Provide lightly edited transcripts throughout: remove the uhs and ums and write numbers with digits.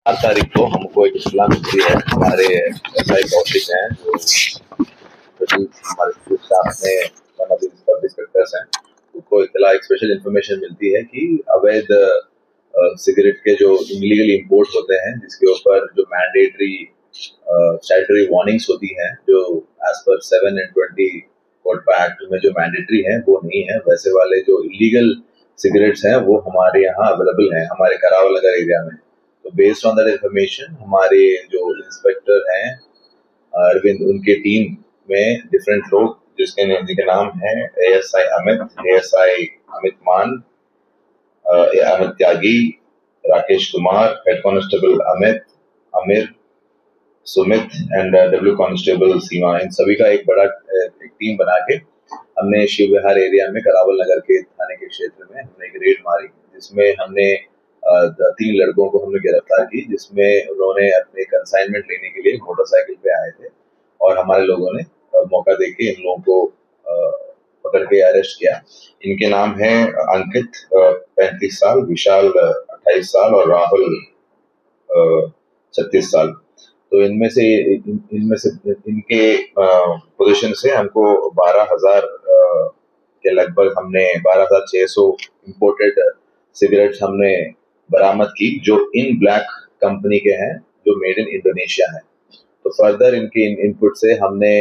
4 तारीख को हमको एक इत्तला मिलती है, हमारे एसआई कौशिक हैं जो हमारे स्टाफ में one of the sub inspectors हैं, उनको इत्तला एक स्पेशल इन्फॉर्मेशन मिलती है कि अवैध सिगरेट के जो इलीगल इंपोर्ट्स होते हैं, जिसके ऊपर जो मैंडेटरी स्टैट्यूटरी वार्निंग्स होती हैं, जो as per 7 and 20 COTPA act में जो मैंडेटरी है वो नहीं है, वैसे वाले जो इलीगल सिगरेट्स हैं वो हमारे यहाँ अवेलेबल हैं हमारे करावल नगर एरिया में। तो बेस्ड ऑन दैट इंफॉर्मेशन हमारे जो इंस्पेक्टर हैं अरविंद, उनके टीम में डिफरेंट लोग जिनके नाम है एएसआई अमित, एएसआई अमित मान, अमित त्यागी, राकेश कुमार, हेड कांस्टेबल अमित, अमीर, सुमित एंड डब्ल्यू कांस्टेबल सीमा, इन सभी का एक बड़ा एक टीम बना के हमने शिव विहार एरिया में करावल नगर के थाने के क्षेत्र में हमने एक रेड मारी, जिसमें हमने 3 लड़कों को हमने गिरफ्तार की, जिसमें उन्होंने अपने कंसाइनमेंट लेने के लिए मोटरसाइकिल पे आए थे और हमारे लोगों ने मौका देके इन लोगों को पकड़ के अरेस्ट किया। इनके नाम है अंकित 35 साल, विशाल 28 साल और राहुल 36 साल। तो इनमें से इनके पोजीशन से हमको 12,000 के लगभग हमने 12,600 इम्पोर्टेड सिगरेट्स हमने बरामद की, जो इन ब्लैक कंपनी के हैं, जो मेड इन इंडोनेशिया है। तो फर्दर इनके इनपुट से हमने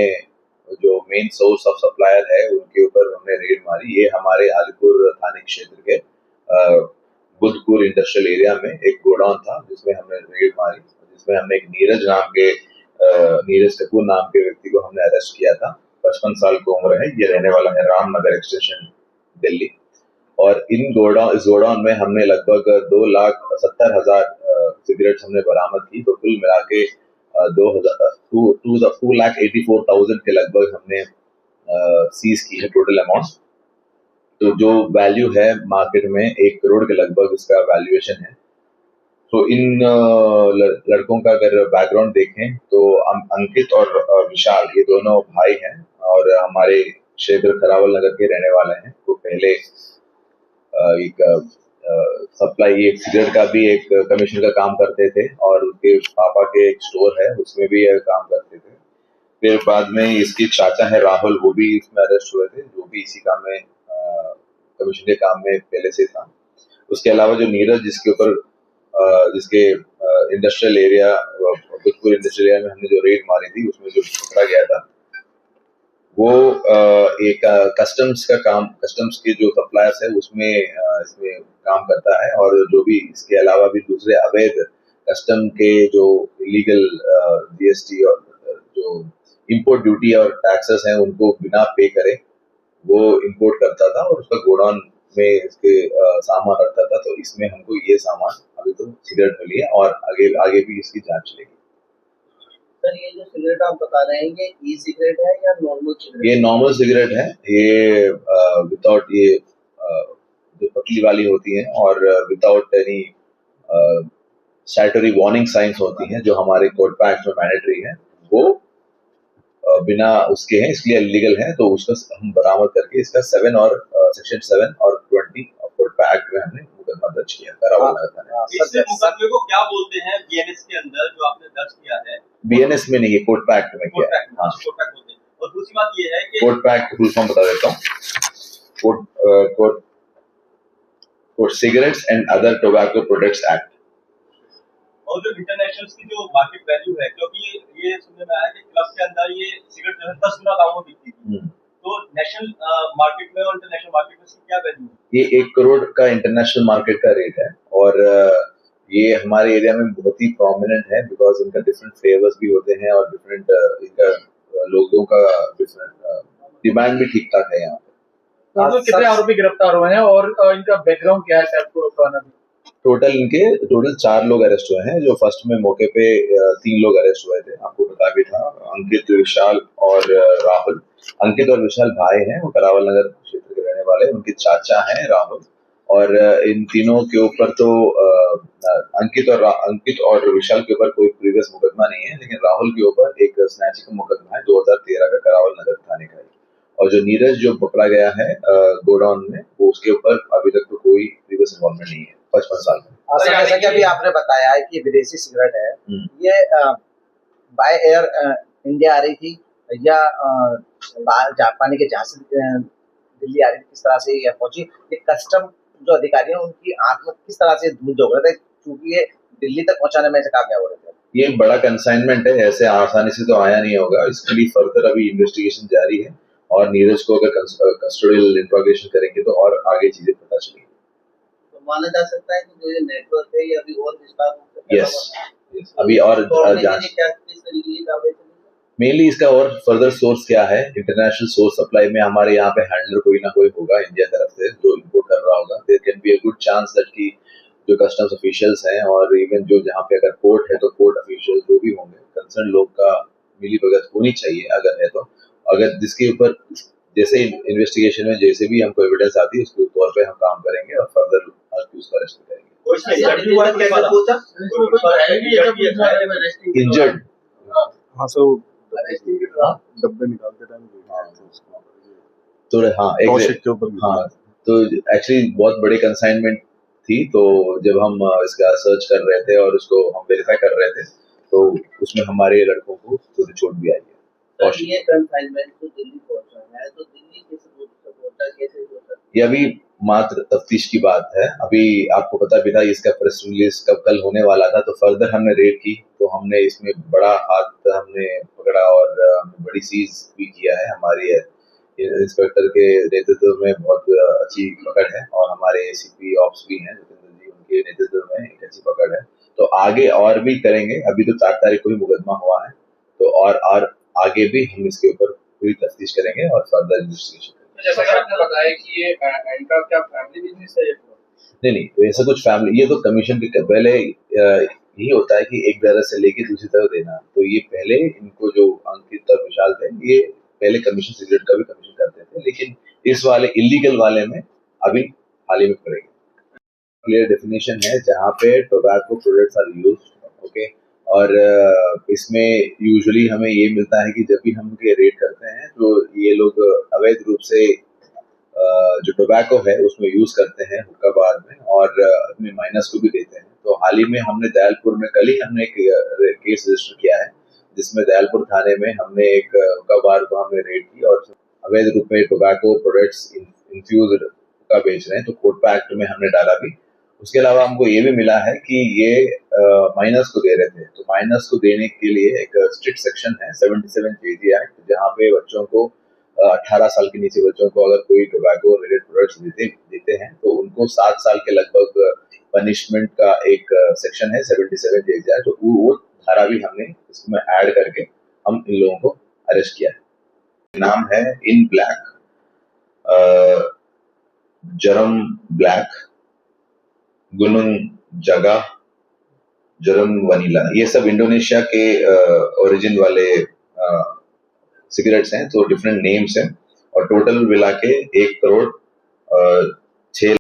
जो मेन सोर्स ऑफ सप्लायर है उनके ऊपर हमने रेड मारी। ये हमारे आलिपुर थाने क्षेत्र के बुद्धपुर इंडस्ट्रियल एरिया में एक गोडाउन था, जिसमें हमने रेड मारी, जिसमें हमने एक नीरज कपूर नाम के व्यक्ति को हमने अरेस्ट किया था। 55 साल की उम्र है, ये रहने वाला है रामनगर एक्सटेंशन दिल्ली। और इस गोडाउन में हमने लगभग 2,70,000 सिगरेट्स हमने बरामद की। तो कुल मिला के 2,84,000 के लगभग हमने सीज की है टोटल अमाउंट। तो जो वैल्यू है मार्केट में 1 करोड़ के लगभग इसका वैल्यूएशन है। तो इन लड़कों का अगर बैकग्राउंड देखें तो अंकित और विशाल ये दोनों भाई हैं और हमारे क्षेत्र करावल नगर के रहने वाले हैं। वो पहले एक सप्लाई एक सिगरेट का भी एक कमीशन का काम करते थे और उनके पापा के एक स्टोर है उसमें भी काम करते थे। फिर बाद में इसके चाचा है राहुल, वो भी इसमें अरेस्ट हुए थे, जो भी इसी काम में कमीशन के काम में पहले से था। उसके अलावा जो नीरज जिसके industrial area Buddhpur industrial area में हमने जो रेड मारी थी, उसमें जो पकड़ा गया था वो एक कस्टम्स के जो सप्लायर्स है उसमें इसमें काम करता है। और जो भी इसके अलावा भी दूसरे अवैध कस्टम के जो इलीगल जीएसटी और जो इंपोर्ट ड्यूटी और टैक्सेस हैं उनको बिना पे करे वो इंपोर्ट करता था और उसका गोडाउन में इसके सामान रखता था। तो इसमें हमको ये सामान अभी तो सिगरेट मिली है और आगे भी इसकी जांच चलेगी। सर, ये जो सिगरेट आप बता रहे हैं ये ई सिगरेट है या नॉर्मल सिगरेट? ये नॉर्मल सिगरेट है, ये विदाउट ये जो पतली वाली होती है और without any statutory warning science होती हैं, जो हमारे कोटपा एक्ट में मैंडेटरी है, वो बिना उसके हैं, इसलिए इलीगल है। तो उसका हम बरामद करके इसका सेक्शन 7 और 20 कोटपा एक्ट में हमने मुकदमा दर्ज किया करावल नगर थाने। इस मुकदमे को क्या बोलते हैं बीएनएस के अंदर जो आपने दर्ज किया है? बीएनएस में नहीं, कोटपा एक्ट में किया है। हाँ, कोटपा एक्ट बोलते हैं। और दूसरी बात ये है कि कोटपा एक्ट फुल फॉर्म बता देता हूँ, cigarettes and other tobacco products act. और जो इंटरनेशनल की जो मार्केट वैल्यू है, क्योंकि ये सुनने में आया कि क्लब के अंदर ये सिगरेट जो है 10 गुना दामों बिकती थी, तो नेशनल मार्केट में और इंटरनेशनल मार्केट में इसकी क्या वैल्यू है? ये 1 करोड़ का इंटरनेशनल मार्केट का रेट है और ये हमारे एरिया में बहुत ही प्रोमिनेंट है, बिकॉज इनका डिफरेंट फ्लेवर्स भी होते हैं और डिफरेंट इनका लोगों का डिफरेंट डिमांड भी ठीक ठाक है यहाँ पे। तो कितने आरोपी गिरफ्तार हुए हैं और इनका बैकग्राउंड क्या है आपको बताना? टोटल 4 लोग अरेस्ट हुए हैं। जो फर्स्ट में मौके पे 3 लोग अरेस्ट हुए थे, आपको बता भी था, अंकित, विशाल और राहुल। अंकित और विशाल भाई हैं, वो करावल नगर क्षेत्र के रहने वाले, उनके चाचा हैं राहुल। और इन तीनों के ऊपर तो अंकित और विशाल के ऊपर कोई प्रीवियस मुकदमा नहीं है, लेकिन राहुल के ऊपर एक स्नैचिंग का मुकदमा है 2013 का करावल नगर थाने का। और जो नीरज जो पकड़ा गया है गोडाउन में, वो उसके ऊपर अभी तक तो कोई प्रीवियस इन्वॉल्वमेंट नहीं है 55 साल में। और सर जैसा कि अभी आपने बताया है कि विदेशी सिगरेट है, ये बाय एयर इंडिया आ रही थी या जापानी के जहाज से दिल्ली आ रही थी, किस तरह से ये पहुंची? ये कस्टम जो अधिकारी हैं उनकी आंख में किस तरह से धूल झोंक रहे थे, क्योंकि ये दिल्ली तक पहुंचाने में से कामयाब हो रहे थे? ये एक बड़ा कंसाइनमेंट है, ऐसे आसानी से तो आया नहीं होगा। इसके लिए फर्दर अभी इन्वेस्टिगेशन जारी है और नीरज को अगर कस्टोडियल इंट्रोगेशन करेंगे तो और आगे चीजें पता चलेंगी। तो माना जा सकता है कि जो ये नेटवर्क है ये अभी और विस्तार हो सकता है? यस, अभी और जांच मेनली इसका और फर्दर सोर्स क्या है, इंटरनेशनल सोर्स सप्लाई में हमारे यहाँ पे हैंडलर कोई ना कोई होगा इंडिया तरफ से जो इम्पोर्ट कर रहा होगा। There can be a good chance that कि जो कस्टम्स ऑफिशियल्स हैं और इवन जो जहाँ पे अगर पोर्ट है तो पोर्ट ऑफिशियल जो भी होंगे, कंसर्न लोग का मिली भगत होनी चाहिए अगर है तो। अगर जिसके ऊपर जैसे इन्वेस्टिगेशन में जैसे भी हमको एविडेंस आती है उसके तौर पे हम काम करेंगे और फर्दर उसको अरेस्ट करेंगे। इंजर्ड हाँ सर, डब्बे निकालते टाइम तो हाँ, तो एक्चुअली बहुत बड़ी कंसाइनमेंट थी, तो जब हम इसका सर्च कर रहे थे और उसको हम वेरीफाई कर रहे थे तो उसमें हमारे लड़कों को थोड़ी चोट भी आई है। ये कंसाइनमेंट तो दिल्ली पहुंचा है, तो दिल्ली कैसे पहुंचा, कैसे पहुंचा? ये अभी मात्र तफ्तीश की बात है। अभी आपको पता भी था इसका प्रेस रिलीज कब कल होने वाला था, तो फर्दर हमने रेड की तो हमने इसमें बड़ा हाथ हमने पकड़ा और बड़ी सीज भी किया है। हमारी इंस्पेक्टर के नेतृत्व में बहुत अच्छी पकड़ है और हमारे एसीपी ऑप्स भी हैं जितेंद्र जी, उनके नेतृत्व में एक अच्छी पकड़ है। तो आगे और भी करेंगे। अभी तो 4 तारीख को ही मुकदमा हुआ है, तो और आगे भी हम इसके ऊपर पूरी तफ्तीश करेंगे और फर्दर इन्वेस्टिगेशन करेंगे। जैसा कि आपने बताया कि ये एंकर क्या फैमिली बिजनेस है? नहीं, ऐसा कुछ फैमिली, ये तो कमीशन के पहले यही होता है कि एक तरह से लेके दूसरी तरफ देना। तो ये पहले इनको जो अंकित और विशाल थे ये पहले कमीशन सिगरेट का भी कमीशन करते थे, लेकिन इस वाले इलीगल वाले में अभी हाल ही में पड़ेगी। क्लियर डेफिनेशन है जहाँ पे tobacco products are used, okay. और इसमें यूजुअली हमें ये मिलता है कि जब भी हम ये रेड करते हैं तो ये लोग अवैध रूप से जो टोबैको है उसमें यूज करते हैं हुक्काबार में और अपने माइनस को भी देते हैं। तो हाल ही में हमने दयालपुर में कल ही हमने एक केस रजिस्टर किया है जिसमें दयालपुर थाने में हमने एक हुक्काबार को हमने रेड की और अवैध रूप में टोबैको प्रोडक्ट्स इन्फ्यूज हुक्का बेच रहे हैं, तो कोटपा एक्ट में हमने डाला भी। उसके अलावा हमको ये भी मिला है कि ये माइनस को दे रहे थे, तो माइनस को देने के लिए एक स्ट्रिक्ट सेक्शन है 77 JG एक्ट, जहाँ पे बच्चों को 18 साल के नीचे बच्चों को अगर कोई टोबैको रिलेटेड प्रोडक्ट्स देते हैं तो उनको 7 साल के लगभग पनिशमेंट का एक सेक्शन है 77 JG एक्ट। तो वो धारा भी हमने इसमें ऐड करके हम इन लोगों को अरेस्ट किया है। नाम है इन ब्लैक, जरम ब्लैक, गुनुंग जगा, जरम वनीला, ये सब इंडोनेशिया के ओरिजिन वाले सिगरेट्स हैं, तो डिफरेंट नेम्स हैं और टोटल मिला के 1 करोड़ 6